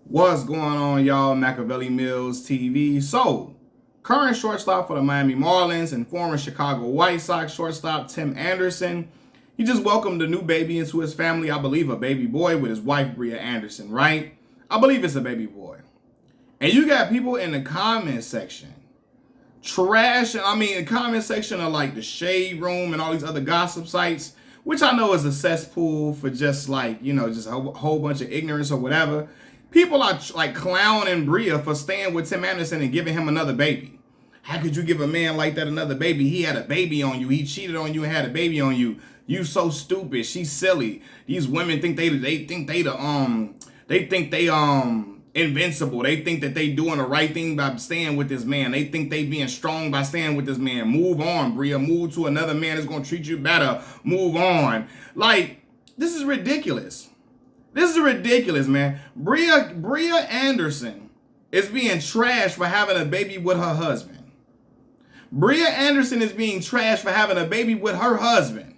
What's going on, y'all? Machiavelli Mills TV. So, current shortstop for the Miami Marlins and former Chicago White Sox shortstop Tim Anderson. He just welcomed a new baby into his family. I believe a baby boy with his wife, Bria Anderson, right? I believe it's a baby boy. And you got people in the comment section trash. The comment section of like the Shade Room and all these other gossip sites, which I know is a cesspool for just just a whole bunch of ignorance or whatever. People are like clowning Bria for staying with Tim Anderson and giving him another baby. How could you give a man like that another baby? He had a baby on you. He cheated on you and had a baby on you. You so stupid. She's silly. These women think they invincible. They think that they doing the right thing by staying with this man. They think they being strong by staying with this man. Move on, Bria. Move to another man that's gonna treat you better. Move on. Like, this is ridiculous. This is ridiculous, man. Bria Anderson is being trashed for having a baby with her husband. Bria Anderson is being trashed for having a baby with her husband.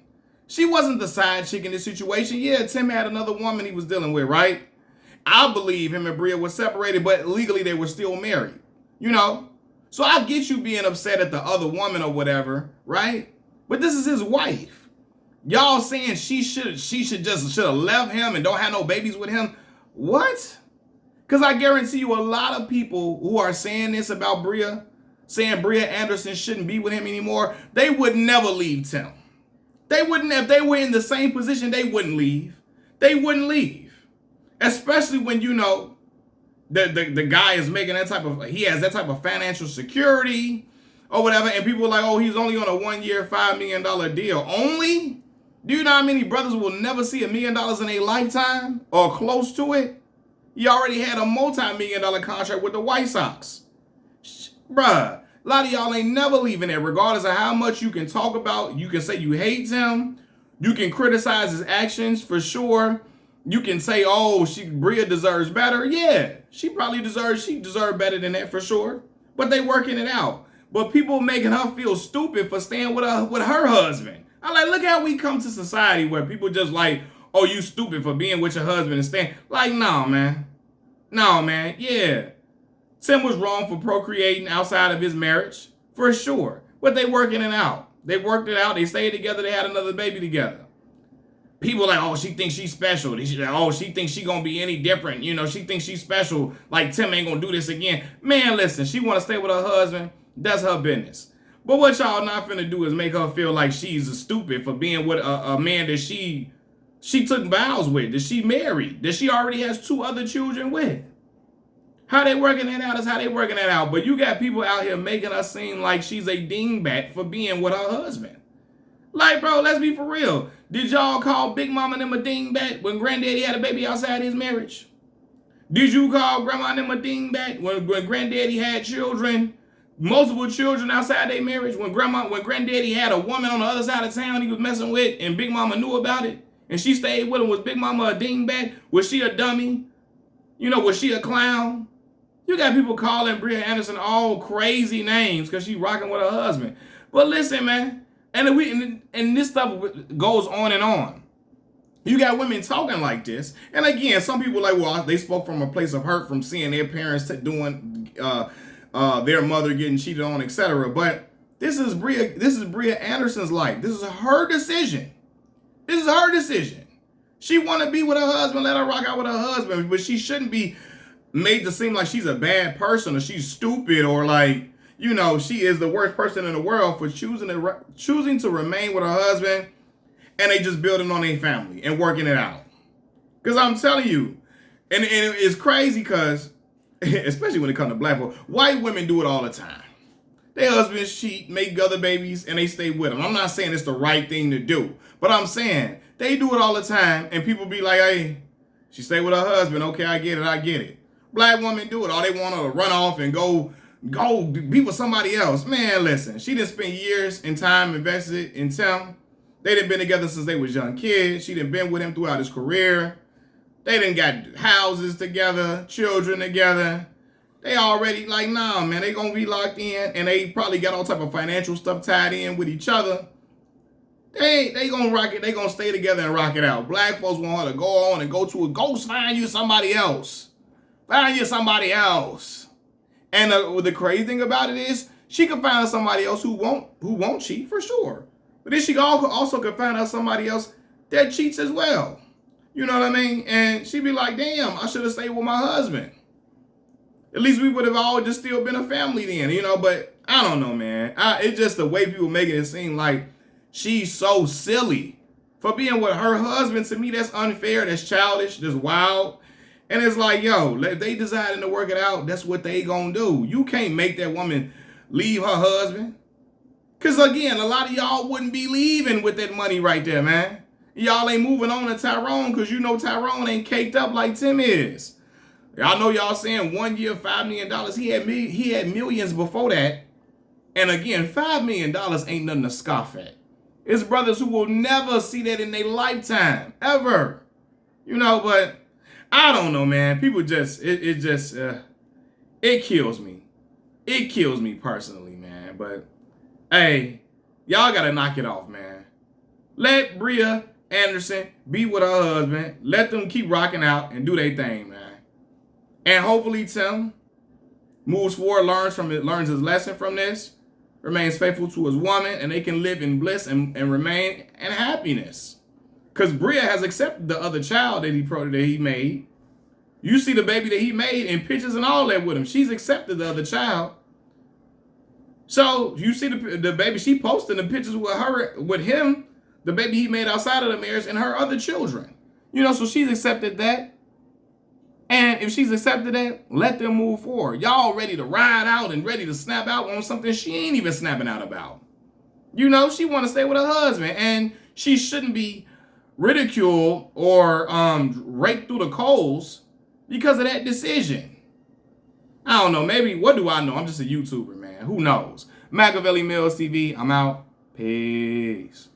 She wasn't the side chick in this situation. Yeah, Tim had another woman he was dealing with, right? I believe him and Bria were separated, but legally they were still married. So I get you being upset at the other woman or whatever, right? But this is his wife. Y'all saying she should have left him and don't have no babies with him. What? Because I guarantee you a lot of people who are saying this about Bria, saying Bria Anderson shouldn't be with him anymore, they would never leave Tim. They wouldn't. If they were in the same position, they wouldn't leave. They wouldn't leave. Especially when the guy is making he has that type of financial security or whatever, and people are like, oh, he's only on a 1-year, $5 million deal. Only? Do you know how many brothers will never see $1 million in a lifetime or close to it? He already had a multi-million-dollar contract with the White Sox. Bruh, a lot of y'all ain't never leaving it, regardless of how much you can talk about. You can say you hate him. You can criticize his actions for sure. You can say, oh, Bria deserves better. Yeah, she deserved better than that for sure. But they working it out. But people making her feel stupid for staying with her husband. I like, look how we come to society where people just like, oh, you stupid for being with your husband and staying. Like, no, man. No, man. Yeah. Tim was wrong for procreating outside of his marriage, for sure. But they working it out. They worked it out. They stayed together. They had another baby together. People like, oh, she thinks she's special. She thinks she gonna be any different. She thinks she's special. Like, Tim ain't gonna do this again. Man, listen, she wanna stay with her husband. That's her business. But what y'all not finna do is make her feel like she's a stupid for being with a man that she took vows with, that she married, that she already has 2 other children with. How they working it out is how they working it out. But you got people out here making her seem like she's a dingbat for being with her husband. Like, bro, let's be for real. Did y'all call Big Mama and them a dingbat when Granddaddy had a baby outside his marriage? Did you call Grandma and them a dingbat when Granddaddy had children, multiple children outside their marriage? When Granddaddy had a woman on the other side of town he was messing with and Big Mama knew about it and she stayed with him? Was Big Mama a dingbat? Was she a dummy? Was she a clown? You got people calling Bria Anderson all crazy names because she rocking with her husband. But listen, man. And this stuff goes on and on. You got women talking like this. And again, some people are like, well, they spoke from a place of hurt from seeing their parents doing their mother getting cheated on, etc. But this is Bria Anderson's life. This is her decision. This is her decision. She want to be with her husband, let her rock out with her husband, but she shouldn't be made to seem like she's a bad person or she's stupid or like, she is the worst person in the world for choosing to remain with her husband, and they just building on their family and working it out. Because I'm telling you, and it's crazy because, especially when it comes to black folk, white women do it all the time. Their husbands cheat, make other babies, and they stay with them. I'm not saying it's the right thing to do, but I'm saying they do it all the time, and people be like, hey, she stay with her husband. Okay, I get it. Black women do it. All they want to run off and go be with somebody else. Man, listen, she done spent years and time invested in Tim. They done been together since they was young kids. She done been with him throughout his career. They done got houses together, children together. They already like, nah, man, they gonna be locked in, and they probably got all type of financial stuff tied in with each other. They gonna rock it. They gonna stay together and rock it out. Black folks want her to go on and go find you somebody else. Find you somebody else. And the crazy thing about it is, she could find somebody else who won't cheat for sure. But then she also could find out somebody else that cheats as well. You know what I mean? And she'd be like, damn, I should have stayed with my husband. At least we would have all just still been a family then, you know? But I don't know, man. It's just the way people making it seem like she's so silly for being with her husband. To me, that's unfair, that's childish, that's wild. And it's like, yo, if they deciding to work it out, that's what they gonna do. You can't make that woman leave her husband. Because, again, a lot of y'all wouldn't be leaving with that money right there, man. Y'all ain't moving on to Tyrone because you know Tyrone ain't caked up like Tim is. Y'all know y'all saying 1 year, $5 million. He had millions before that. And, again, $5 million ain't nothing to scoff at. It's brothers who will never see that in their lifetime, ever. You know, but I don't know, man. People just, it kills me. It kills me personally, man. But, hey, y'all got to knock it off, man. Let Bria Anderson be with her husband. Let them keep rocking out and do their thing, man. And hopefully Tim moves forward, learns his lesson from this, remains faithful to his woman, and they can live in bliss and remain in happiness. Because Bria has accepted the other child that he made. You see the baby that he made in pictures and all that with him. She's accepted the other child. So you see the baby she posted the pictures with him, the baby he made outside of the marriage, and her other children. You know, so she's accepted that. And if she's accepted that, let them move forward. Y'all ready to ride out and ready to snap out on something she ain't even snapping out about. You know, she want to stay with her husband, and she shouldn't be ridiculed or raked through the coals because of that decision. I don't know. Maybe, what do I know? I'm just a YouTuber, man. Who knows? Machiavelli Mills TV. I'm out. Peace.